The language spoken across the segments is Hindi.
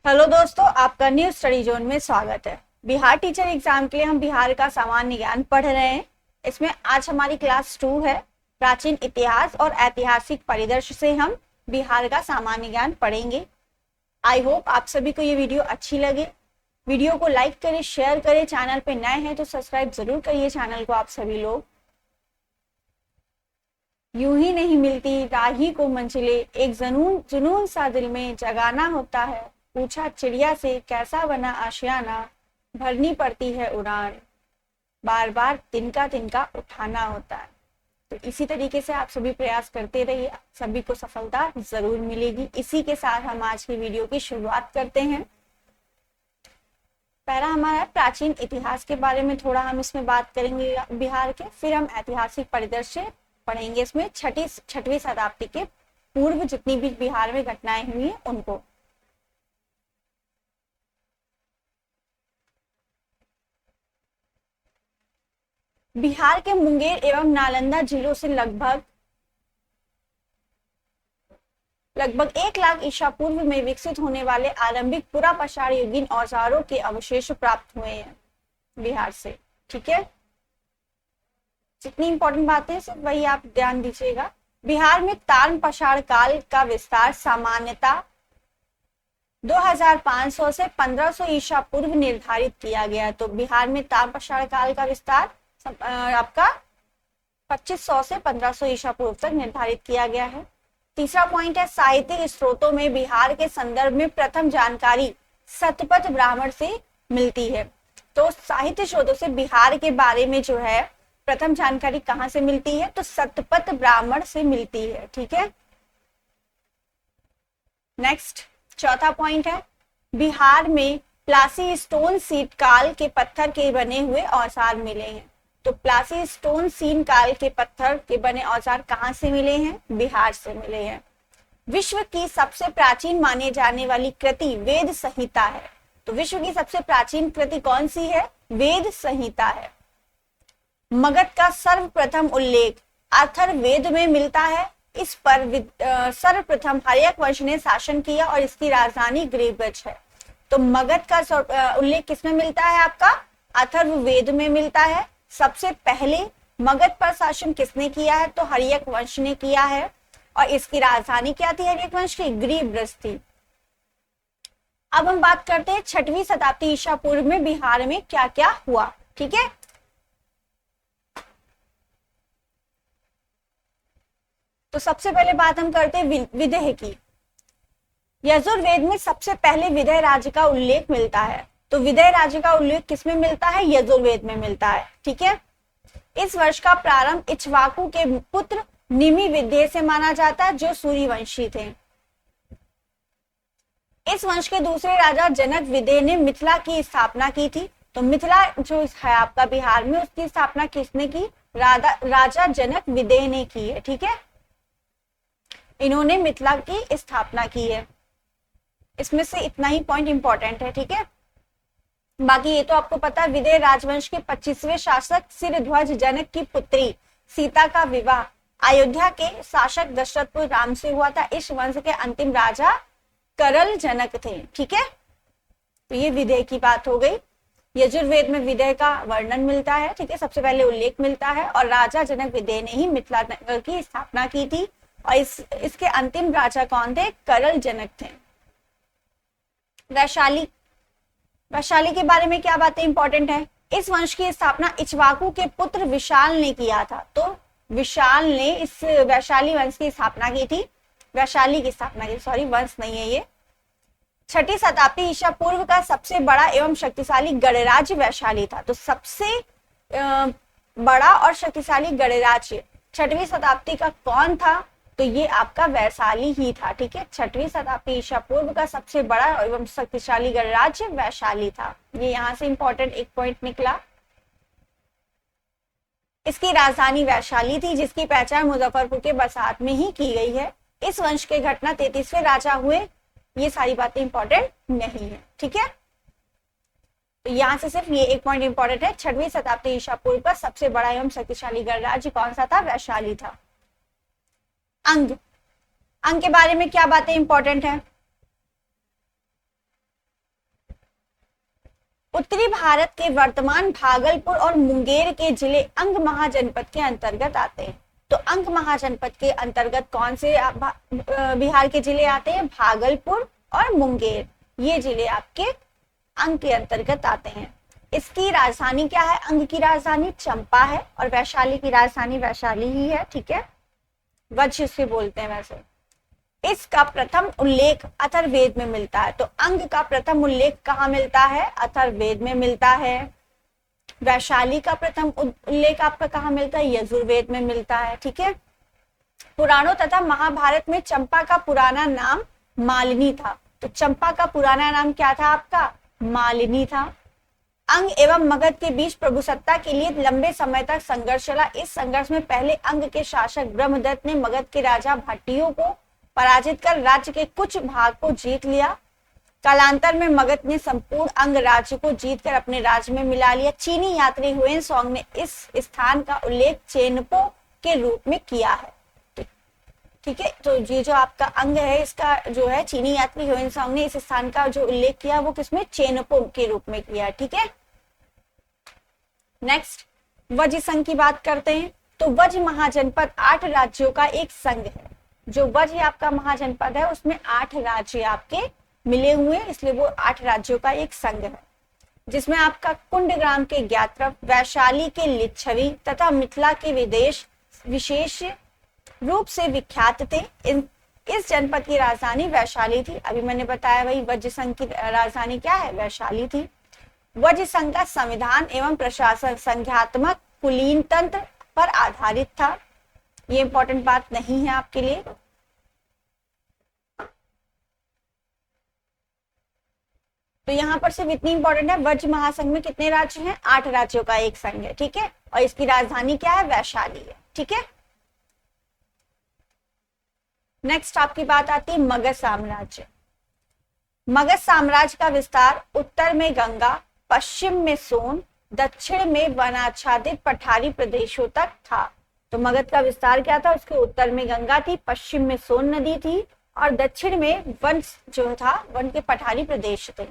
हेलो दोस्तों, आपका न्यू स्टडी जोन में स्वागत है। बिहार टीचर एग्जाम के लिए हम बिहार का सामान्य ज्ञान पढ़ रहे हैं। इसमें आज हमारी क्लास 2 है। प्राचीन इतिहास और ऐतिहासिक परिदृश्य से हम बिहार का सामान्य ज्ञान पढ़ेंगे। आई होप आप सभी को ये वीडियो अच्छी लगे। वीडियो को लाइक करें, शेयर करें। चैनल पे नए हैं तो सब्सक्राइब जरूर करिए चैनल को आप सभी लोग। यूं ही नहीं मिलती राही को मंजिले, एक जुनून जुनून सा दिल में जगाना होता है। पूछा चिड़िया से कैसा बना आशियाना, भरनी पड़ती है उड़ान, बार बार तिनका तिनका उठाना होता है। तो इसी तरीके से आप सभी प्रयास करते रहिए, सभी को सफलता जरूर मिलेगी। इसी के साथ हम आज की वीडियो की शुरुआत करते हैं। पहला हमारा प्राचीन इतिहास के बारे में थोड़ा हम इसमें बात करेंगे बिहार के, फिर हम ऐतिहासिक परिदृश्य पढ़ेंगे। इसमें छठवीं शताब्दी के पूर्व जितनी भी बिहार में घटनाएं हुई हैं उनको। बिहार के मुंगेर एवं नालंदा जिलों से लगभग 1 लाख ईसा पूर्व में विकसित होने वाले आरंभिक पुरा पाषाण युगीन औजारों के अवशेष प्राप्त हुए हैं बिहार से। ठीक है, जितनी इंपॉर्टेंट बातें हैं सिर्फ वही आप ध्यान दीजिएगा। बिहार में ताम्र पाषाण काल का विस्तार सामान्यतः 2500 से 1500 ईसा पूर्व निर्धारित किया गया। तो बिहार में ताम्र पाषाण काल का विस्तार आपका 2500 से 1500 ईसा पूर्व तक निर्धारित किया गया है। तीसरा पॉइंट है, साहित्यिक स्रोतों में बिहार के संदर्भ में प्रथम जानकारी सतपथ ब्राह्मण से मिलती है। तो साहित्य स्रोतों से बिहार के बारे में जो है प्रथम जानकारी कहां से मिलती है, तो सतपथ ब्राह्मण से मिलती है। ठीक है, नेक्स्ट चौथा पॉइंट है, बिहार में प्लासी स्टोन सीट काल के पत्थर के बने हुए औजार मिले हैं। तो प्लासी स्टोन सीन काल के पत्थर के बने औजार कहां से मिले हैं, बिहार से मिले हैं। विश्व की सबसे प्राचीन माने जाने वाली कृति वेद संहिता है। तो विश्व की सबसे प्राचीन कृति कौन सी है, वेद संहिता है। मगध का सर्वप्रथम उल्लेख अथर्ववेद में मिलता है। इस पर सर्वप्रथम हर्यक वंश ने शासन किया और इसकी राजधानी ग्रीवच है। तो मगध का उल्लेख किसमें मिलता है, आपका अथर्ववेद में मिलता है। सबसे पहले मगध पर शासन किसने किया है, तो हर्यक वंश ने किया है और इसकी राजधानी क्या थी हर्यक वंश की, ग्रीवच थी। अब हम बात करते हैं 6वीं शताब्दी ईसा पूर्व में बिहार में क्या क्या हुआ। ठीक है, तो सबसे पहले बात हम करते हैं विदेह की। यजुर्वेद में सबसे पहले विदेह राज्य का उल्लेख मिलता है। तो विदेह राज्य का उल्लेख किसमें मिलता है, यजुर्वेद में मिलता है। ठीक है, इस वर्ष का प्रारंभ इक्ष्वाकु के पुत्र निमि विदेह से माना जाता है जो सूर्यवंशी थे। इस वंश के दूसरे राजा जनक विदेह ने मिथिला की स्थापना की थी। तो मिथिला जो है आपका बिहार में, उसकी स्थापना किसने की, राजा जनक विदेह ने की है। ठीक है, इन्होंने मिथिला की स्थापना की है। इसमें से इतना ही पॉइंट इंपॉर्टेंट है। ठीक है, बाकी ये तो आपको पता है। विदेह राजवंश के 25वें शासक सिरध्वज जनक की पुत्री सीता का विवाह अयोध्या के शासक दशरथपुर राम से हुआ था। इस वंश के अंतिम राजा करल जनक थे। ठीक है, तो ये विदेह की बात हो गई। यजुर्वेद में विदेह का वर्णन मिलता है। ठीक है, सबसे पहले उल्लेख मिलता है और राजा जनक विदेह ने ही मिथिला नगर की स्थापना की थी और इसके अंतिम राजा कौन थे, करल जनक थे। वैशाली के बारे में क्या बातें इंपॉर्टेंट है, इस वंश की स्थापना इक्ष्वाकु के पुत्र विशाल ने किया था। तो विशाल ने इस वैशाली वंश की स्थापना की थी, वैशाली की स्थापना की, सॉरी वंश नहीं है ये। 6ठी शताब्दी ईसा पूर्व का सबसे बड़ा एवं शक्तिशाली गणराज्य वैशाली था। तो सबसे बड़ा और शक्तिशाली गणराज्य 6वीं शताब्दी का कौन था, तो ये आपका वैशाली ही था। ठीक है, 6वीं शताब्दी ईसा पूर्व का सबसे बड़ा एवं शक्तिशाली गणराज्य वैशाली था। ये यहां से इंपॉर्टेंट एक पॉइंट निकला। इसकी राजधानी वैशाली थी जिसकी पहचान मुजफ्फरपुर के बरसात में ही की गई है। इस वंश के घटना 33वें राजा हुए। ये सारी बातें इंपॉर्टेंट नहीं है। ठीक है, तो यहां से सिर्फ ये एक पॉइंट इंपॉर्टेंट है, 6वीं शताब्दी ईसा पूर्व का सबसे बड़ा एवं शक्तिशाली गणराज्य कौन सा था, वैशाली था। अंग के बारे में क्या बातें इंपॉर्टेंट है, उत्तरी भारत के वर्तमान भागलपुर और मुंगेर के जिले अंग महाजनपद के अंतर्गत आते हैं। तो अंग महाजनपद के अंतर्गत कौन से बिहार के जिले आते हैं? भागलपुर और मुंगेर, ये जिले आपके अंग के अंतर्गत आते हैं। इसकी राजधानी क्या है? अंग की राजधानी चंपा है और वैशाली की राजधानी वैशाली ही है, ठीक है, वज्र से बोलते हैं वैसे। इसका प्रथम उल्लेख अथर्ववेद में मिलता है। तो अंग का प्रथम उल्लेख कहाँ मिलता है? अथर्ववेद में मिलता है। वैशाली का प्रथम उल्लेख आपका कहाँ मिलता है? यजुर्वेद में मिलता है, ठीक है। पुराणों तथा महाभारत में चंपा का पुराना नाम मालिनी था। तो चंपा का पुराना नाम क्या था आपका? मालिनी था। अंग एवं मगध के बीच प्रभुसत्ता के लिए लंबे समय तक संघर्ष चला। इस संघर्ष में पहले अंग के शासक ब्रह्मदत्त ने मगध के राजा भाटियों को पराजित कर राज्य के कुछ भाग को जीत लिया। कालांतर में मगध ने संपूर्ण अंग राज्य को जीतकर अपने राज्य में मिला लिया। चीनी यात्री हुएनसांग ने इस स्थान का उल्लेख चेनपो के रूप में किया है, ठीक है। तो ये जो आपका अंग है, इसका जो है चीनी यात्री हुएनसांग ने इस स्थान का जो उल्लेख किया वो किसमें? चेनपो के रूप में किया, ठीक है। नेक्स्ट वज्र संघ की बात करते हैं। तो वज्र महाजनपद 8 राज्यों का एक संघ है। जो वज्र आपका महाजनपद है उसमें 8 राज्य आपके मिले हुए हैं, इसलिए वो 8 राज्यों का एक संघ है, जिसमें आपका कुंडग्राम के ज्ञात्रप, वैशाली के लिच्छवी तथा मिथिला के विदेश विशेष रूप से विख्यात थे। इस जनपद की राजधानी वैशाली थी। अभी मैंने बताया वही वज्र संघ की राजधानी क्या है? वैशाली थी। वज्र संघ का संविधान एवं प्रशासन संघात्मक कुलीन तंत्र पर आधारित था। ये इंपॉर्टेंट बात नहीं है आपके लिए। तो यहाँ पर सिर्फ इतनी इंपॉर्टेंट है, वज्र महासंघ में कितने राज्य हैं? 8 राज्यों का एक संघ है, ठीक है, और इसकी राजधानी क्या है? वैशाली है, ठीक है। नेक्स्ट आपकी बात आती है मगध साम्राज्य। मगध साम्राज्य का विस्तार उत्तर में गंगा, पश्चिम में सोन, दक्षिण में वनाच्छादित पठारी प्रदेशों तक था। तो मगध का विस्तार क्या था? उसके उत्तर में गंगा थी, पश्चिम में सोन नदी थी और दक्षिण में वन जो था, वन के पठारी प्रदेश थे।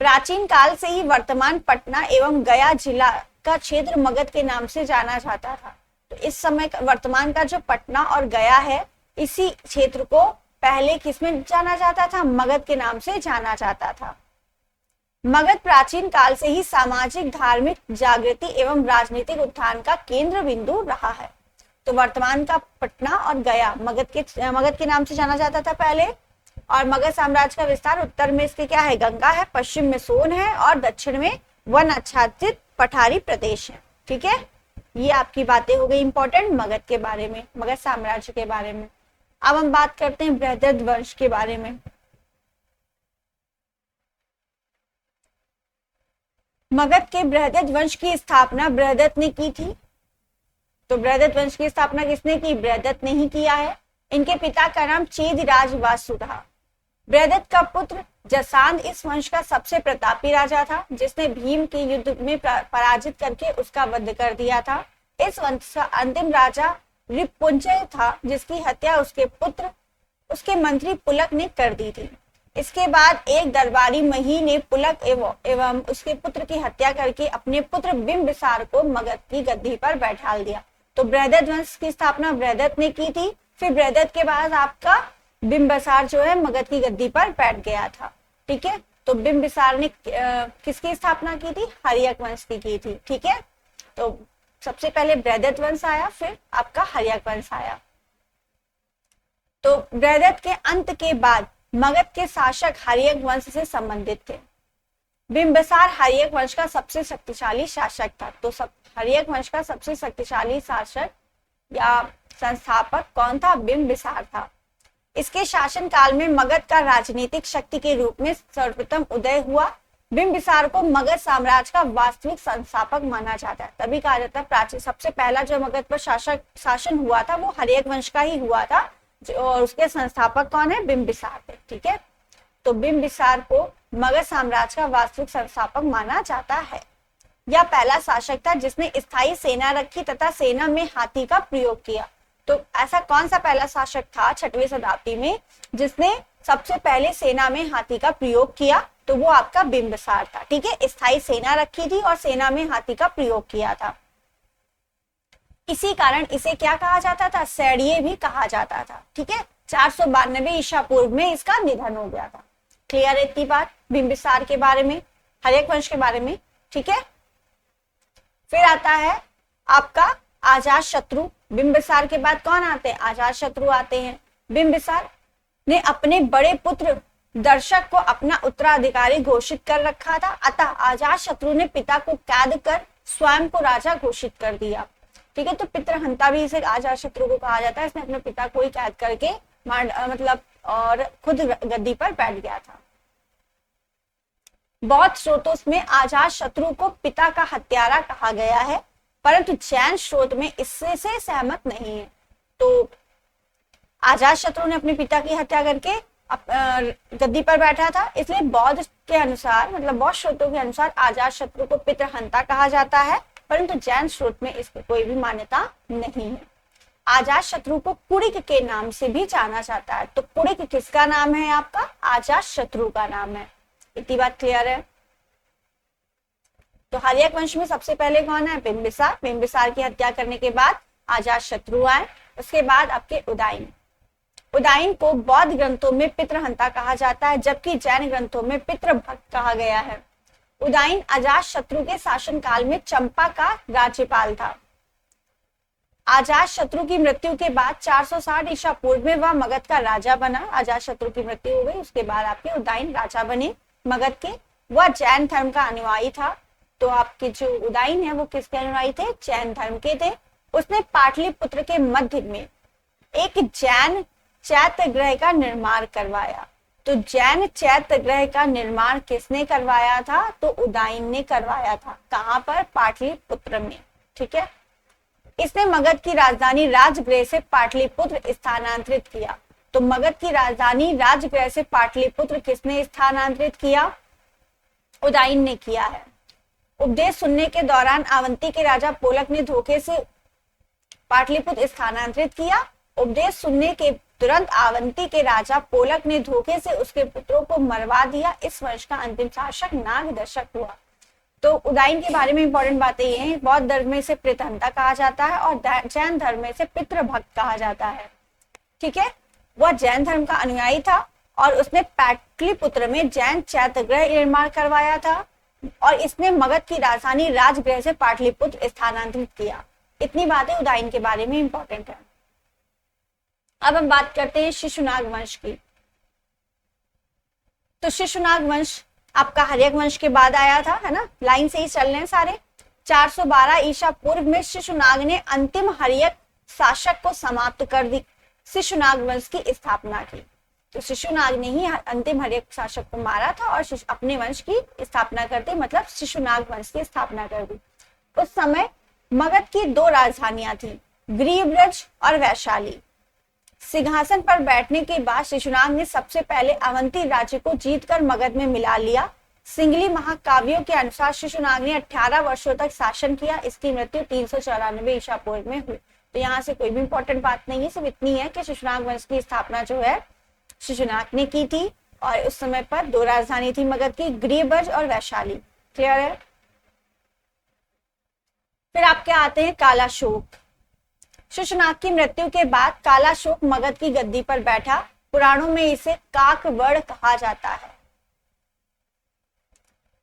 प्राचीन काल से ही वर्तमान पटना एवं गया जिला का क्षेत्र मगध के नाम से जाना जाता था। तो इस समय वर्तमान का जो पटना और गया है, इसी क्षेत्र को पहले किसमें जाना जाता था? मगध के नाम से जाना जाता था। मगध प्राचीन काल से ही सामाजिक, धार्मिक जागृति एवं राजनीतिक उत्थान का केंद्र बिंदु रहा है। तो वर्तमान का पटना और गया मगध के नाम से जाना जाता था पहले। और मगध साम्राज्य का विस्तार उत्तर में इसके क्या है? गंगा है, पश्चिम में सोन है और दक्षिण में वन आच्छादित पठारी प्रदेश है, ठीक है। ये आपकी बातें हो गई इंपॉर्टेंट मगध के बारे में, मगध साम्राज्य के बारे में। अब हम बात करते हैं बृहद्रथ वंश के बारे में। मगध के बृहद्रथ वंश की स्थापना बृहद्रथ ने की थी। तो बृहद्रथ वंश की स्थापना किसने की? बृहद्रथ ने ही किया है। इनके पिता का नाम चेदिराज वासु था। बृहद्रथ का पुत्र जसांध इस वंश का सबसे प्रतापी राजा था, जिसने भीम के युद्ध में पराजित करके उसका वध कर दिया था। इस वंश का अंतिम राजा रिपुंजय था, जिसकी हत्या उसके पुत्र, उसके मंत्री पुलक ने कर दी थी। इसके बाद एक दरबारी मही ने पुलक एवं उसके पुत्र की हत्या करके अपने पुत्र बिंबिसार को मगध की गद्दी पर बैठाल दिया। तो बृहद्रथ वंश की स्थापना बृहद्रथ ने की थी। फिर बृहद्रथ के बाद आपका बिंबिसार जो है मगध की गद्दी पर बैठ गया था, ठीक है। तो बिंबिसार ने किसकी स्थापना की थी? हर्यक वंश की थी, ठीक है। तो सबसे पहले बृहद्रथ वंश आया, फिर आपका हर्यक वंश आया। तो बृहद्रथ के अंत के बाद मगध के शासक हर्यक वंश से संबंधित थे। बिंबिसार हर्यक वंश का सबसे शक्तिशाली शासक था। तो हर्यक वंश का सबसे शक्तिशाली शासक या संस्थापक कौन था? बिंबिसार था। इसके शासन काल में मगध का राजनीतिक शक्ति के रूप में सर्वप्रथम उदय हुआ। बिंबिसार को मगध साम्राज्य का वास्तविक संस्थापक माना जाता है। तभी कहा जाता है प्राचीन सबसे पहला जो मगध पर शासन हुआ था वो हर्यक वंश का ही हुआ था, और उसके संस्थापक कौन है? बिंबिसार थे, ठीक है। तो बिंबिसार को मगध साम्राज्य का वास्तविक संस्थापक माना जाता है। यह पहला शासक था जिसने स्थायी सेना रखी तथा सेना में हाथी का प्रयोग किया। तो ऐसा कौन सा पहला शासक था 6वीं शताब्दी में जिसने सबसे पहले सेना में हाथी का प्रयोग किया? तो वो आपका बिंबिसार था। ठीक है, स्थायी सेना रखी थी और सेना में हाथी का प्रयोग किया था। इसी कारण इसे क्या कहा जाता था, सैड़िये भी कहा जाता था। ठीक है, 492 ईसा पूर्व में इसका निधन हो गया था। क्लियर है इतनी बात बिंबिसार के बारे में, हर्यक वंश के बारे में। ठीक है, फिर आता है आपका अजात शत्रु। बिंबिसार के बाद कौन आते हैं, अजात शत्रु आते हैं। बिंबिसार ने अपने बड़े पुत्र दर्शक को अपना उत्तराधिकारी घोषित कर रखा था, अतः अजात शत्रु ने पिता को कैद कर स्वयं को राजा घोषित कर दिया। ठीक है, तो पितृहंता भी इसे अजात शत्रु को कहा जाता है। इसने अपने पिता को ही कैद करके मतलब और खुद गद्दी पर बैठ गया था। बौद्ध स्रोतों में अजात शत्रु को पिता का हत्यारा कहा गया है, परंतु जैन स्रोत में इससे से सहमत नहीं है। तो अजात शत्रु ने अपने पिता की हत्या करके गद्दी पर बैठा था, इसलिए बौद्ध के अनुसार मतलब बौद्ध स्रोतों के अनुसार अजात शत्रु को पितृहंता कहा जाता है, परंतु जैन स्रोत में इसकी कोई भी मान्यता नहीं है। अजात शत्रु को कुड़िक के नाम से भी जाना जाता है। तो कुड़िक किसका नाम है, आपका अजात शत्रु का नाम है। इतनी बात क्लियर है। तो हर्यक वंश में सबसे पहले कौन है, बिंबिसार। बिंबिसार की हत्या करने के बाद अजात शत्रु आए। उसके बाद आपके उदयन। उदयन को बौद्ध ग्रंथों में पितृहंता कहा जाता है, जबकि जैन ग्रंथों में पितृभक्त कहा गया है। उदयन अजात शत्रु के शासनकाल में चंपा का राज्यपाल था। अजात शत्रु की मृत्यु के बाद 460 ईसा पूर्व में वह मगध का राजा बना। अजात शत्रु की मृत्यु हो गई, उसके बाद आपके उदयन राजा बने मगध के। वह जैन धर्म का अनुयायी था। तो आपके जो उदयन है वो किसके अनुयायी थे, जैन धर्म के थे। उसने पाटलिपुत्र के मध्य में एक जैन चैत्यग्रह का निर्माण करवाया। तो जैन चैत्यग्रह का निर्माण किसने करवाया था, तो उदयन ने करवाया था। कहां पर, पाटलिपुत्र में। ठीक है, इसने मगध की राजधानी राजगृह से पाटलिपुत्र स्थानांतरित किया। तो मगध की राजधानी राजगृह से पाटलिपुत्र किसने स्थानांतरित किया, उदयन ने किया है। उपदेश सुनने के दौरान अवंती के राजा पोलक ने धोखे से पाटलिपुत्र स्थानांतरित किया। उपदेश सुनने के तुरंत अवंती के राजा पोलक ने धोखे से उसके पुत्रों को मरवा दिया। इस वंश का अंतिम शासक नागदशक हुआ। तो उदयन के बारे में इंपॉर्टेंट बातें ये हैं, बौद्ध धर्म में से पितृहंता कहा जाता है और जैन धर्म में से पितृभक्त कहा जाता है। ठीक है, वह जैन धर्म का अनुयायी था और उसने पाटलिपुत्र में जैन चैत्यग्रह निर्माण करवाया था और इसने मगध की राजधानी राजगृह से पाटलिपुत्र स्थानांतरित किया। इतनी बातें उदयन के बारे में इंपॉर्टेंट है। अब हम बात करते हैं शिशुनाग वंश की। तो शिशुनाग वंश आपका हर्यक वंश के बाद आया था, है ना, लाइन से ही चल रहे हैं सारे। 412 ईसा पूर्व में शिशुनाग ने अंतिम हर्यक शासक को समाप्त कर दी, शिशुनाग वंश की स्थापना की। तो शिशुनाग ने ही अंतिम हर्यक शासक को मारा था और अपने वंश की स्थापना कर दी, मतलब शिशुनाग वंश की स्थापना कर दी। उस समय मगध की 2 राजधानियां थी, ग्रीव्रज और वैशाली। सिंहासन पर बैठने के बाद शिशुनाग ने सबसे पहले अवंती राज्य को जीतकर मगध में मिला लिया। सिंगली महाकाव्यों के अनुसार शिशुनाग ने 18 वर्षों तक शासन किया। इसकी मृत्यु 394 ईसा पूर्व में हुई। तो यहाँ से कोई भी इंपॉर्टेंट बात नहीं है, सिर्फ इतनी है कि शिशुनाग वंश की स्थापना जो है शिशुनाग ने की थी और उस समय पर 2 राजधानी थी मगध की, ग्रीव्रज और वैशाली। क्लियर है। फिर आपके आते हैं कालाशोक। शिशुनाग की मृत्यु के बाद कालाशोक मगध की गद्दी पर बैठा। पुराणों में इसे काकवड़ कहा जाता है।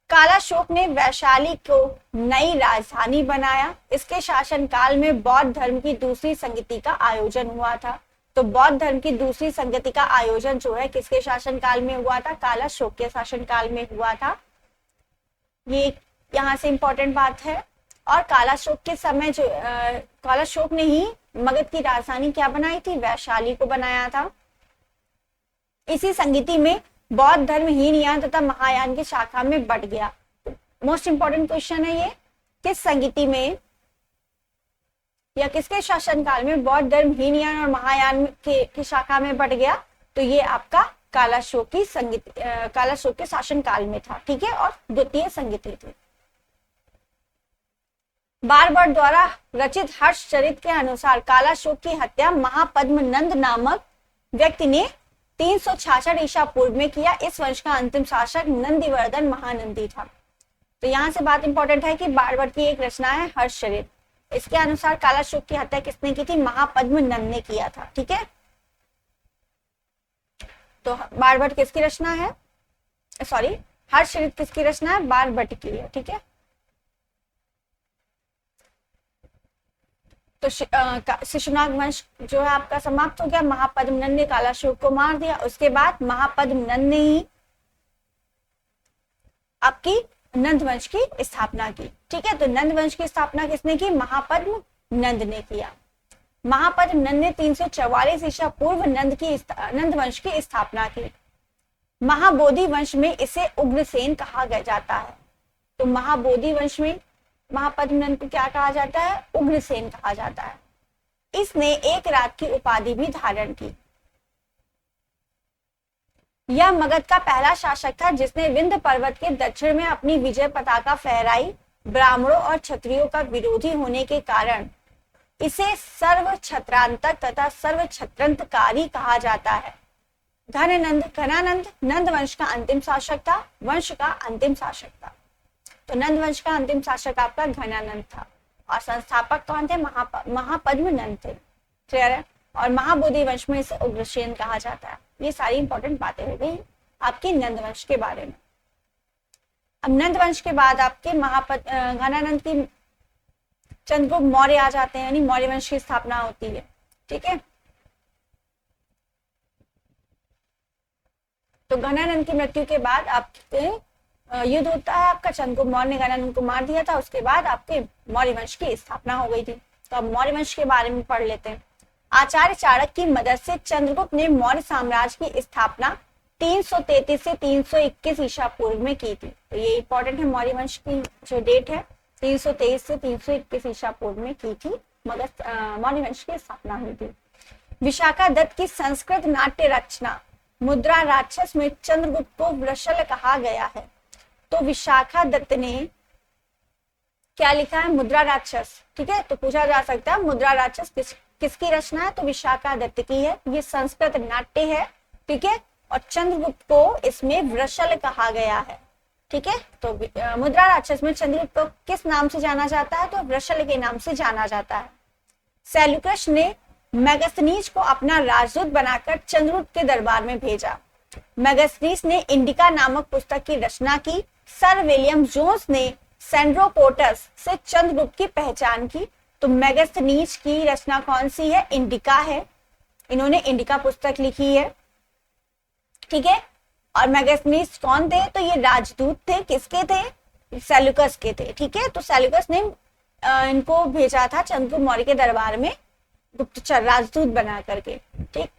कालाशोक ने वैशाली को नई राजधानी बनाया। इसके शासनकाल में बौद्ध धर्म की दूसरी संगति का आयोजन हुआ था। तो बौद्ध धर्म की दूसरी संगति का आयोजन जो है किसके शासनकाल में हुआ था, कालाशोक के शासनकाल में हुआ था। ये यहाँ से इंपॉर्टेंट बात है। और कालाशोक के समय जो कालाशोक ने ही मगध की राजधानी क्या बनाई थी, वैशाली को बनाया था। इसी संगति में बौद्ध धर्म हीनयान तथा महायान की शाखा में बट गया। मोस्ट इंपॉर्टेंट क्वेश्चन है ये, किस संगति में या किसके शासनकाल में बौद्ध धर्म हीनयान और महायान की शाखा में बट गया। तो ये आपका कालाशोक की संगति कालाशोक के शासनकाल में था। ठीक है, और द्वितीय संगति थी। बारबर द्वारा रचित हर्ष चरित के अनुसार कालाशोक की हत्या महापद्म नंद नामक व्यक्ति ने 366 ईसा पूर्व में किया। इस वंश का अंतिम शासक नंदिवर्धन महानंदी था। तो यहाँ से बात इंपॉर्टेंट है कि बाणभट्ट की एक रचना है हर्षचरित। इसके अनुसार कालाशोक की हत्या किसने की थी? महापद्म नंद ने किया था। ठीक है, तो बाणभट्ट किसकी रचना है? सॉरी, हर्षचरित किसकी रचना है? बाणभट्ट की है। ठीक है, तो शिशुनाग वंश जो है आपका समाप्त हो गया। महापद्म नंद ने कालाशोक को मार दिया। उसके बाद महापद्म नंद ने ही आपकी नंद वंश की स्थापना की। ठीक है, तो नंद वंश की स्थापना किसने की? महापद्म नंद ने किया। महापद्म नंद ने 344 ईसा पूर्व नंद वंश की स्थापना की। महाबोधि वंश में इसे उग्रसेन कहा जाता है। तो महाबोधि वंश में महापद्म नंद को क्या कहा जाता है? उग्रसेन कहा जाता है। इसने एक रात की उपाधि भी धारण की। यह मगध का पहला शासक था जिसने विंध्य पर्वत के दक्षिण में अपनी विजय पताका फहराई। ब्राह्मणों और क्षत्रियों का विरोधी होने के कारण इसे सर्व छत्रांतक तथा सर्व छत्रंतकारी कहा जाता है। घनानंद नंद वंश का अंतिम शासक था, वंश का अंतिम शासक था। तो नंद वंश का अंतिम शासक आपका घनानंद था और संस्थापक कौन थे? महापद्म नंद थे। क्लियर है? और महाबोधि वंश में इसे उग्रसेन कहा जाता है। ये सारी इंपॉर्टेंट बातें हो गई आपकी नंद वंश के बारे में। अब नंद वंश के बाद आपके घनानंद की चंद्रगुप्त मौर्य आ जाते हैं, यानी मौर्य वंश की स्थापना होती है। ठीक है, तो घनानंद की मृत्यु के बाद आपके युद्ध होता है आपका। चंद्रगुप्त मौर्य ने घनानंद को मार दिया था। उसके बाद आपके मौर्य वंश की स्थापना हो गई थी। तो अब मौर्य वंश के बारे में पढ़ लेते हैं। आचार्य चाणक्य की मदद से चंद्रगुप्त ने मौर्य साम्राज्य की स्थापना 333 से 321 ईसा पूर्व में की थी। तो ये इंपॉर्टेंट है, मौर्य वंश की जो डेट है 323 से 321 ईसा पूर्व में की थी मौर्य वंश की स्थापना हुई थी। विशाखा दत्त की संस्कृत नाट्य रचना मुद्रा राक्षस में चंद्रगुप्त को वृषल कहा गया है। तो विशाखा दत्त ने क्या लिखा है? मुद्रा राक्षस। ठीक है, तो पूछा जा सकता है मुद्रा राक्षस किसकी रचना है? तो विशाखा दत्त की है। ये संस्कृत नाट्य है। ठीक है, और चंद्रगुप्त को इसमें वृषल कहा गया है। ठीक है, तो मुद्रा राक्षस में चंद्रगुप्त को किस नाम से जाना जाता है? तो वृषल के नाम से जाना जाता है। सेल्यूकस ने मेगास्थनीज को अपना राजदूत बनाकर चंद्रगुप्त के दरबार में भेजा। मेगास्थनीज ने इंडिका नामक पुस्तक की रचना की। सर विलियम जोन्स ने सेंड्रोपोटस से चंद्रगुप्त की पहचान की। तो मेगास्थनीज की रचना कौन सी है? इंडिका है। इन्होंने इंडिका पुस्तक लिखी है। ठीक है, और मेगास्थनीज कौन थे? तो ये राजदूत थे। किसके थे? सेल्यूकस के थे। ठीक है, तो सेल्यूकस ने इनको भेजा था चंद्रगुप्त मौर्य के दरबार में गुप्तचर राजदूत बना करके। ठीक,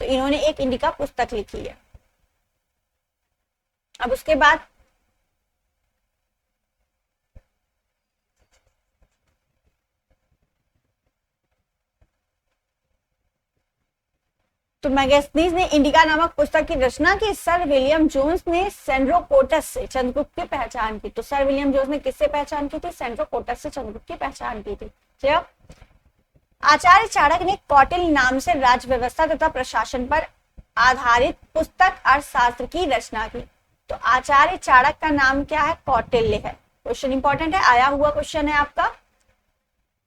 तो इन्होंने एक इंडिका पुस्तक लिखी है। अब उसके बाद तो मेगास्थनीज ने इंडिका नामक पुस्तक की रचना की। सर विलियम जोन्स ने सेंड्रोपोटस से चंद्रगुप्त की पहचान की। तो सर विलियम जोन्स ने किससे पहचान की थी? सेंड्रोपोटस से चंद्रगुप्त की पहचान की थी। ठीक, आचार्य चाणक्य ने कौटिल्य नाम से राज्य व्यवस्था तथा प्रशासन पर आधारित पुस्तक अर्थशास्त्र की रचना की। तो आचार्य चाणक्य का नाम क्या है? कौटिल्य है। क्वेश्चन इंपॉर्टेंट है, आया हुआ क्वेश्चन है आपका।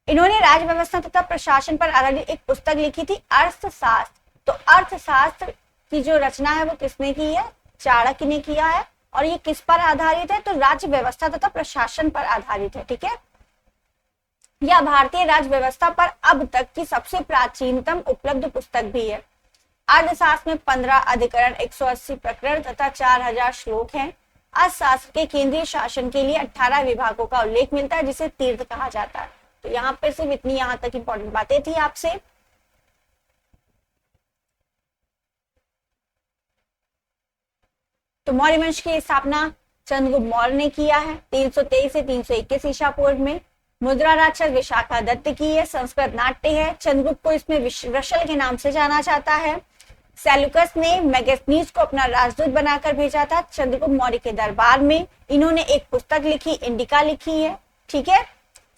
इन्होंने राज्य व्यवस्था तथा प्रशासन पर आधारित एक पुस्तक लिखी थी, अर्थशास्त्र। तो अर्थशास्त्र की जो रचना है वो किसने की है? चाणक्य ने किया है। और ये किस पर आधारित है? तो राज्य व्यवस्था तथा प्रशासन पर आधारित है। ठीक है, यह भारतीय राज्य व्यवस्था पर अब तक की सबसे प्राचीनतम उपलब्ध पुस्तक भी है। अर्थशास्त्र में 15 अधिकरण, 180 प्रकरण तथा 4000 श्लोक हैं। अर्थशास्त्र के केंद्रीय शासन के लिए 18 विभागों का उल्लेख मिलता है जिसे तीर्थ कहा जाता है। तो यहाँ पर सिर्फ इतनी यहाँ तक इंपॉर्टेंट बातें थी आपसे। तो मौर्य वंश की स्थापना चंद्रगुप्त मौर्य ने किया है 323 से 321 ईसा पूर्व में। मुद्रा राक्षस विशाखा दत्त की है। संस्कृत नाट्य है। चंद्रगुप्त को इसमें वृषल के नाम से जाना जाता है। सेल्यूकस ने मेगास्थनीज को अपना राजदूत बनाकर भेजा था चंद्रगुप्त मौर्य के दरबार में। इन्होंने एक पुस्तक लिखी, इंडिका लिखी है। ठीक है,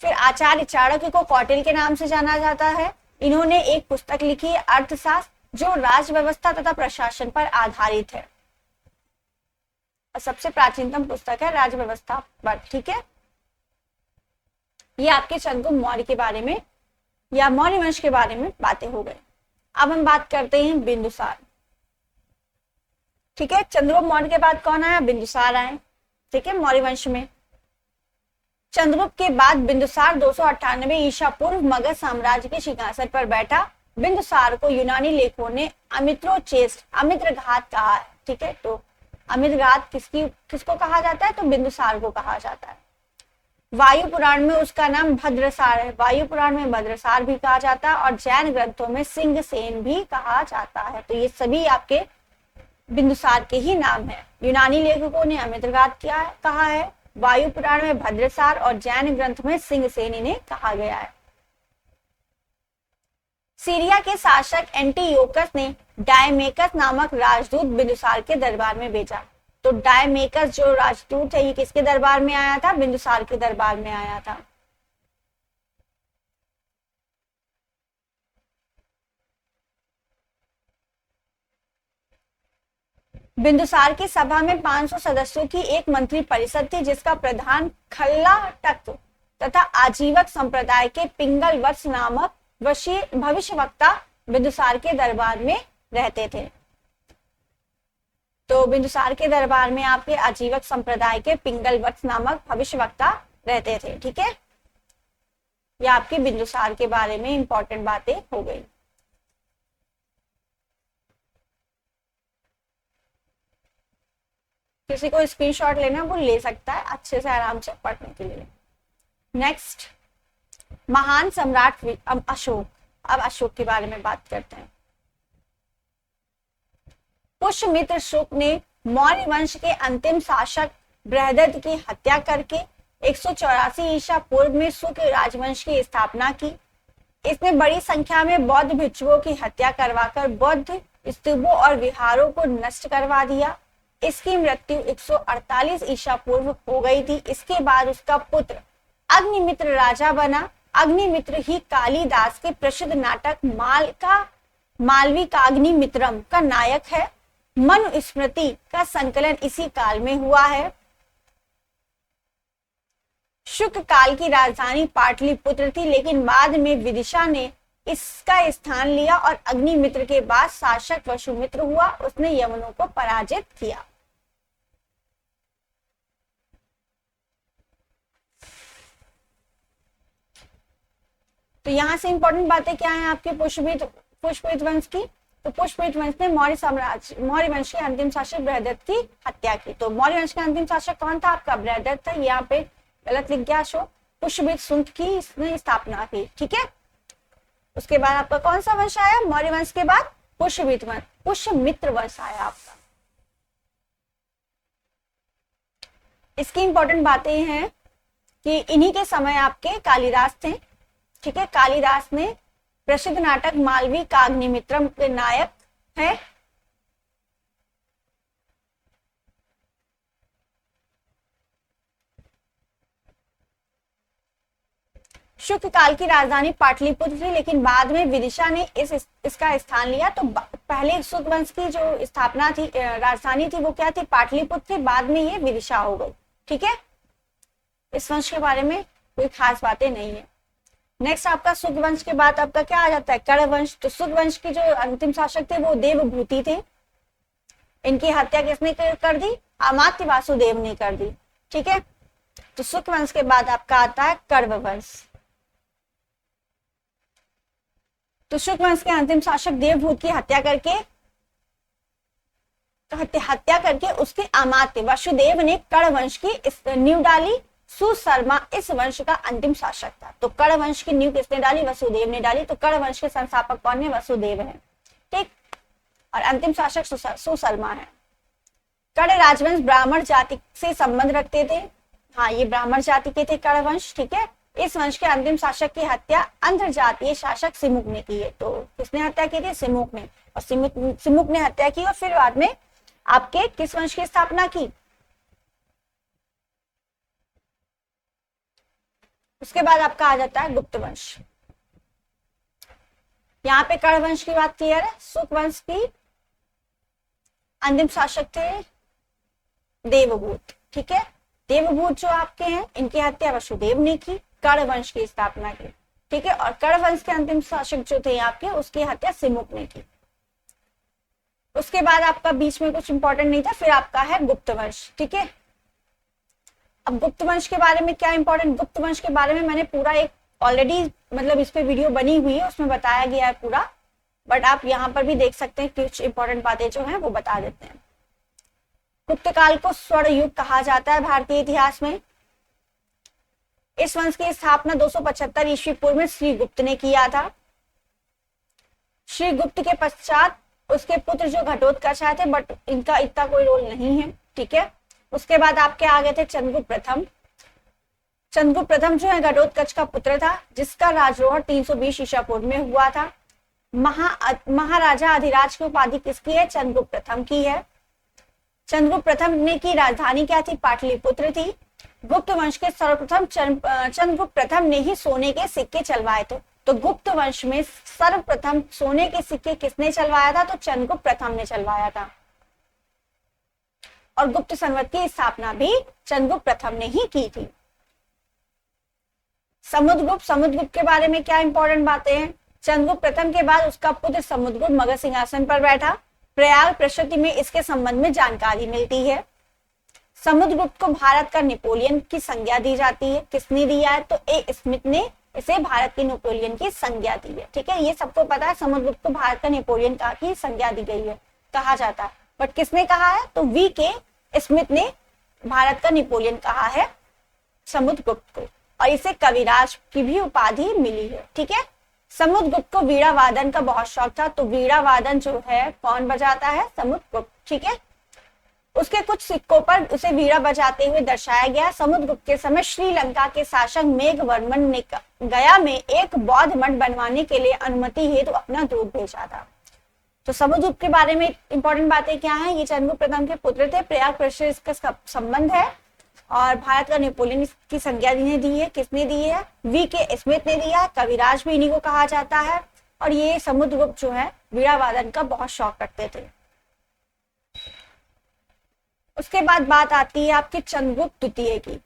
फिर आचार्य चाणक्य को कौटिल्य के नाम से जाना जाता है। इन्होंने एक पुस्तक लिखी है, अर्थशास्त्र। जो राज व्यवस्था तथा प्रशासन पर आधारित है। और सबसे प्राचीनतम पुस्तक है राज व्यवस्था पर। ठीक है, ये आपके चंद्रगुप्त मौर्य के बारे में या मौर्य वंश के बारे में बातें हो गई। अब हम बात करते हैं बिंदुसार। ठीक है, चंद्रगुप्त मौर्य के बाद कौन आया? बिंदुसार आए। ठीक है, मौर्य वंश में चंद्रगुप्त के बाद बिंदुसार 298 ईसा पूर्व मगध साम्राज्य के सिंहासन पर बैठा। बिंदुसार को यूनानी लेखों ने अमित्रोचेस्ट, अमित्रघात कहा है। ठीक है, तो अमित्रघात किसको कहा जाता है? तो बिंदुसार को कहा जाता है। वायु पुराण में उसका नाम भद्रसार है। वायु पुराण में भद्रसार भी कहा जाता है और जैन ग्रंथों में सिंहसेन भी कहा जाता है। तो ये सभी आपके बिंदुसार के ही नाम है। यूनानी लेखकों ने अमित्रघात कहा है, वायु पुराण में भद्रसार और जैन ग्रंथ में सिंहसेन इन्हें कहा गया है। सीरिया के शासक एंटीयोकस ने डायमेकस नामक राजदूत बिंदुसार के दरबार में भेजा। तो डायमेकस जो राजदूत है ये किसके दरबार में आया था? बिंदुसार के दरबार में आया था। बिंदुसार की सभा में 500 सदस्यों की एक मंत्री परिषद थी, जिसका प्रधान खल्ला तख्त तथा आजीवक संप्रदाय के पिंगल वर्ष नामक भविष्यवक्ता बिंदुसार के दरबार में रहते थे। तो बिंदुसार के दरबार में आपके आजीवक संप्रदाय के पिंगल वर्ष नामक भविष्यवक्ता रहते थे। ठीक है, ये आपकी बिंदुसार के बारे में इंपॉर्टेंट बातें हो गई। किसी को स्क्रीनशॉट लेना वो ले सकता है अच्छे से आराम से पढ़ने के लिए। नेक्स्ट, महान सम्राट अशोक। अब अशोक के बारे में बात करते हैं। पुष्यमित्र शुक ने मौर्य वंश के अंतिम शासक बृहदत्त की हत्या करके 184 ईसा पूर्व में शुक राजवंश की स्थापना की। इसने बड़ी संख्या में बौद्ध भिक्षुओं की हत्या करवाकर बौद्ध स्तूपों और विहारों को नष्ट करवा दिया। इसकी मृत्यु 148 ईसा पूर्व हो गई थी। इसके बाद उसका पुत्र अग्निमित्र राजा बना। अग्निमित्र ही कालिदास के प्रसिद्ध नाटक मालवी काग्निमित्रम का नायक है। मनुस्मृति का संकलन इसी काल में हुआ है। शुक काल की राजधानी पाटलिपुत्र थी, लेकिन बाद में विदिशा ने इसका स्थान लिया और अग्निमित्र के बाद शासक वसुमित्र हुआ। उसने यवनों को पराजित किया। तो यहां से इंपॉर्टेंट बातें क्या है आपके पुष्यमित्र वंश की? तो पुष्यमित्र वंश ने मौर्य वंश के अंतिम शासक बृहदत्त की हत्या की। तो मौर्य वंश का अंतिम शासक कौन था? आपका बृहदत्त था। यहाँ पे गलत लिख गया अशोक। पुष्यमित्र शुंग की इसने स्थापना की। ठीक है, उसके बाद आपका कौन सा वंश आया? मौर्य वंश के बाद पुष्यमित्र वंश आया आपका। इसकी इंपॉर्टेंट बातें हैं कि इन्हीं के समय आपके कालिदास थे। ठीक है, कालिदास ने प्रसिद्ध नाटक मालवी काग्निमित्रम के नायक है। शुक काल की राजधानी पाटलिपुत्र थी, लेकिन बाद में विदिशा ने इसका स्थान लिया। तो पहले शुक वंश की जो स्थापना थी, राजधानी थी, वो क्या थी? पाटलिपुत्र थी। बाद में ये विदिशा हो गई। ठीक है, इस वंश के बारे में कोई खास बातें नहीं है। नेक्स्ट आपका शुक वंश के बाद आपका क्या आ जाता है? कण्व वंश। तो शुक वंश की जो अंतिम शासक थे वो देवभूति थे। इनकी हत्या किसने कर दी? अमात्य वासुदेव ने कर दी। ठीक है, तो शुक वंश के बाद आपका आता है कण्व वंश। तो शुक वंश के अंतिम शासक देवभूत की हत्या करके उसके अमात्य वसुदेव ने कण्व वंश की नींव डाली। सुशर्मा इस वंश का अंतिम शासक था। तो कण्व वंश की नींव किसने डाली? वसुदेव ने डाली। तो कण्व वंश के संस्थापक कौन है? वसुदेव है। ठीक, और अंतिम शासक सुशर्मा है। कण्व राजवंश ब्राह्मण जाति से संबंध रखते थे। हाँ, ये ब्राह्मण जाति के थे कण्व वंश। ठीक है, इस वंश के अंतिम शासक की हत्या अंतर जातीय शासक सिमुक ने की है। तो किसने हत्या की थी? सिमुक ने। और सिमुक ने हत्या की और फिर बाद में आपके किस वंश की स्थापना की? उसके बाद आपका आ जाता है गुप्त वंश। यहाँ पे कर्ण वंश की बात क्लियर है। शुक वंश की अंतिम शासक थे देवभूत, ठीक है। देवभूत जो आपके हैं इनकी हत्या वसुदेव ने की, कर्ण वंश की स्थापना की, ठीक है। और कर्ण वंश के अंतिम शासक जो थे आपके, उसकी हत्या सिमुक ने की। उसके बाद आपका बीच में कुछ इंपॉर्टेंट नहीं था, फिर आपका है गुप्त वंश, ठीक है। अब गुप्त वंश के बारे में क्या इंपॉर्टेंट, गुप्त वंश के बारे में मैंने पूरा एक ऑलरेडी मतलब इस पे वीडियो बनी हुई है, उसमें बताया गया है पूरा, बट आप यहाँ पर भी देख सकते हैं कुछ इंपॉर्टेंट बातें जो हैं वो बता देते हैं। गुप्त काल को स्वर्ण युग कहा जाता है भारतीय इतिहास में। इस वंश की स्थापना 275 ईस्वी पूर्व में श्री गुप्त ने किया था। श्री गुप्त के पश्चात उसके पुत्र जो घटोत्कच आए थे, बट इनका इतना कोई रोल नहीं है, ठीक है। उसके बाद आपके आ गए थे चंद्रगुप्त प्रथम। चंद्रगुप्त प्रथम जो है घटोत्कच का पुत्र था, जिसका राजरोहण 320 ईसा पूर्व में हुआ था। महाराजा अधिराज की उपाधि किसकी है, चंद्रगुप्त प्रथम की है। चंद्रगुप्त प्रथम ने की राजधानी क्या थी, पाटलिपुत्र थी। गुप्त वंश के सर्वप्रथम चंद्रगुप्त प्रथम ने ही सोने के सिक्के चलवाए थे। तो गुप्त वंश में सर्वप्रथम सोने के सिक्के किसने चलवाया था, तो चंद्रगुप्त प्रथम ने चलवाया था। और गुप्त संवत की स्थापना भी चंद्रगुप्त प्रथम ने ही की थी। समुद्रगुप्त के बारे में क्या इंपॉर्टेंट बातें हैं। चंद्रगुप्त प्रथम के बाद उसका पुत्र समुद्रगुप्त मगध सिंहासन पर बैठा। प्रयाग प्रशस्ति में इसके संबंध में जानकारी मिलती है। समुद्रगुप्त को भारत का नेपोलियन की संज्ञा दी जाती है। किसने दिया है, तो ए स्मिथ ने इसे भारत के नेपोलियन की संज्ञा दी है, ठीक है। ये सबको पता है, समुद्रगुप्त को भारत का नेपोलियन की संज्ञा दी गई है, कहा जाता है। बट किसने कहा है, तो वी के स्मिथ ने भारत का नेपोलियन कहा है समुद्रगुप्त को, और इसे कविराज की भी उपाधि मिली है, ठीक है। समुद्रगुप्त को वीणा वादन का बहुत शौक था, तो वीणा वादन जो है कौन बजाता है, समुद्रगुप्त, ठीक है। उसके कुछ सिक्कों पर उसे वीणा बजाते हुए दर्शाया गया। समुद्रगुप्त के समय श्रीलंका के शासक मेघवर्मन ने गया में एक बौद्ध मठ बनवाने के लिए अनुमति हेतु अपना दूत भेजा था। तो समुद्रगुप्त के बारे में इंपॉर्टेंट बातें क्या है, ये चंद्रगुप्त प्रथम के पुत्र थे। प्रयाग प्रशस्ति इसका संबंध है, और भारत का नेपोलियन की संज्ञा ने दी है। किसने दी है, वी के स्मिथ ने दिया। कविराज भी इन्हीं को कहा जाता है। और ये समुद्रगुप्त जो है वीणा वादन का बहुत शौक रखते थे। उसके बाद बात आती है आपके चंद्रगुप्त द्वितीय की।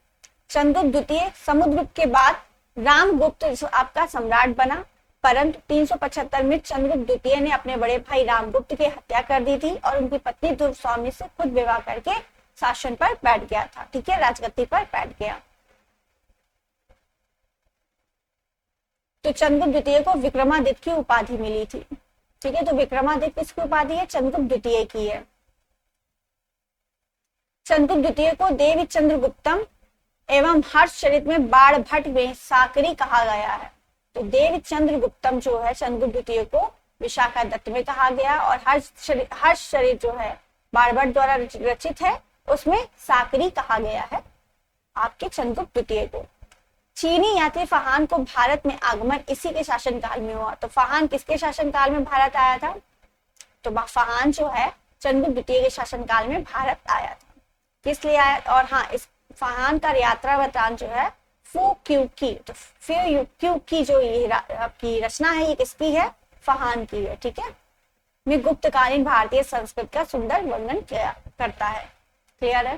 चंद्रगुप्त द्वितीय समुद्रगुप्त के बाद रामगुप्त आपका सम्राट बना, परंतु 375 में चंद्रगुप्त द्वितीय ने अपने बड़े भाई रामगुप्त की हत्या कर दी थी और उनकी पत्नी ध्रुवस्वामी से खुद विवाह करके शासन पर बैठ गया था, ठीक है, राजगद्दी पर बैठ गया। तो चंद्रगुप्त द्वितीय को विक्रमादित्य की उपाधि मिली थी, ठीक है। तो विक्रमादित्य किसकी उपाधि है, चंद्रगुप्त द्वितीय की है। चंद्रगुप्त द्वितीय को देवी चंद्रगुप्तम एवं हर्षचरित में बाण भट्ट में साकरी कहा गया है। तो देवी चंद्रगुप्तम जो है चंद्रगुप्त द्वितीय को विशाखा दत्त में कहा गया, और हर्षचरित जो है बाणभट्ट द्वारा रचित है, उसमें साकरी कहा गया है आपके चंद्रगुप्त द्वितीय को। चीनी यात्री फहान को भारत में आगमन इसी के शासनकाल में हुआ। तो फहान किसके शासनकाल में भारत आया था, तो फहान जो है चंद्रगुप्त द्वितीय के शासनकाल में भारत आया था। किस लिए आया, और हाँ, इस फहान का यात्रा वृतांत जो है फू क्यू की, तो फिर क्यू की जो ये आपकी रचना है, ये किसकी है, फहान की है, ठीक है। में गुप्तकालीन भारतीय संस्कृति का सुंदर वर्णन करता है। क्लियर है।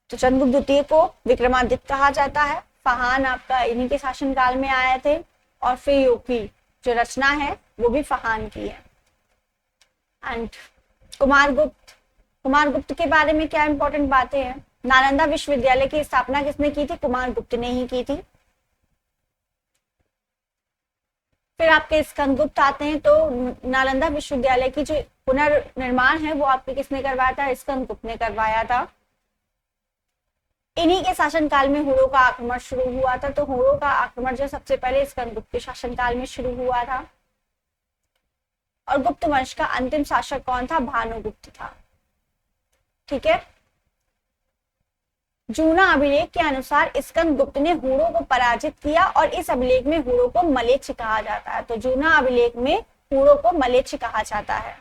तो चंद्रगुप्त द्वितीय को विक्रमादित्य कहा जाता है। फहान आपका इन्हीं के शासनकाल में आए थे, और फिर यूपी जो रचना है वो भी फहान की है। एंड कुमारगुप्त के बारे में क्या इंपॉर्टेंट बातें हैं। नालंदा विश्वविद्यालय की स्थापना किसने की थी, कुमारगुप्त ने ही की थी। फिर आपके स्कंदगुप्त आते हैं। तो नालंदा विश्वविद्यालय की जो पुनर्निर्माण है वो आपके किसने करवाया था, स्कंदगुप्त ने करवाया था। इन्हीं के शासनकाल में हुणों का आक्रमण शुरू हुआ था। तो हुणों का आक्रमण जो सबसे पहले स्कंदगुप्त के शासनकाल में शुरू हुआ था। और गुप्त वंश का अंतिम शासक कौन था, भानुगुप्त था, ठीक है। जूना अभिलेख के अनुसार स्कंदगुप्त ने हुणों को पराजित किया, और इस अभिलेख में हुणों को मलेच्छ कहा जाता है। तो जूना अभिलेख में हुणों को मलेच्छ कहा जाता है।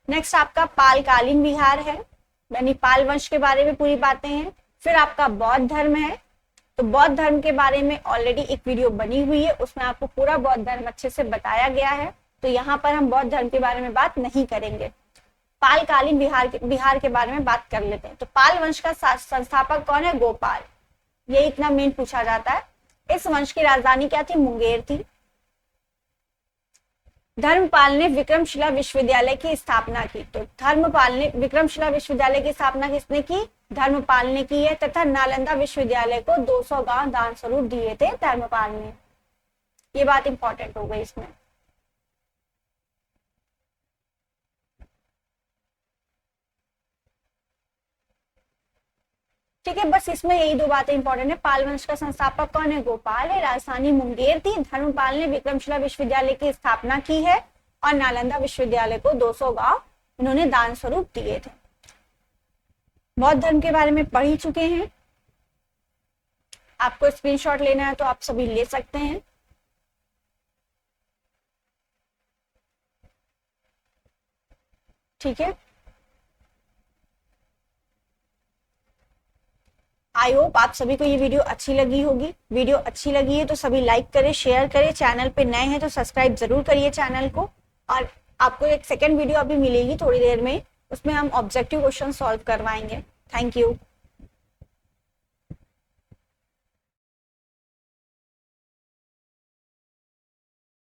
नेक्स्ट आपका पालकालीन बिहार है, यानी पाल वंश के बारे में पूरी बातें हैं। फिर आपका बौद्ध धर्म है। तो बौद्ध धर्म के बारे में ऑलरेडी एक वीडियो बनी हुई है, उसमें आपको पूरा बौद्ध धर्म अच्छे से बताया गया है, तो यहाँ पर हम बौद्ध धर्म के बारे में बात नहीं करेंगे। पालकालीन बिहार के बारे में बात कर लेते हैं। तो पाल वंश का संस्थापक कौन है? गोपाल। ये इतना मेन पूछा जाता है। इस वंश की राजधानी क्या थी? मुंगेर थी। धर्मपाल ने विक्रमशिला विश्वविद्यालय की स्थापना की। तो धर्मपाल ने विक्रमशिला विश्वविद्यालय की स्थापना किसने की? धर्मपाल ने की है। तथा नालंदा विश्वविद्यालय को 200 गांव दान स्वरूप दिए थे धर्मपाल ने। ये बात इंपॉर्टेंट हो गई इसमें। ठीक है, बस इसमें यही दो बातें इंपॉर्टेंट है। पाल वंश का संस्थापक कौन है? गोपाल है। राजधानी मुंगेर थी। धर्मपाल ने विक्रमशिला विश्वविद्यालय की स्थापना की है और नालंदा विश्वविद्यालय को 200 गांव उन्होंने दान स्वरूप दिए थे। बौद्ध धर्म के बारे में पढ़ ही चुके हैं। आपको स्क्रीनशॉट लेना है तो आप सभी ले सकते हैं। ठीक है, आई होप आप सभी को ये वीडियो अच्छी लगी होगी। वीडियो अच्छी लगी है तो सभी लाइक करें, शेयर करें। चैनल पे नए हैं तो सब्सक्राइब जरूर करिए चैनल को। और आपको एक सेकंड वीडियो अभी मिलेगी थोड़ी देर में, उसमें हम ऑब्जेक्टिव क्वेश्चन सॉल्व करवाएंगे। Thank you.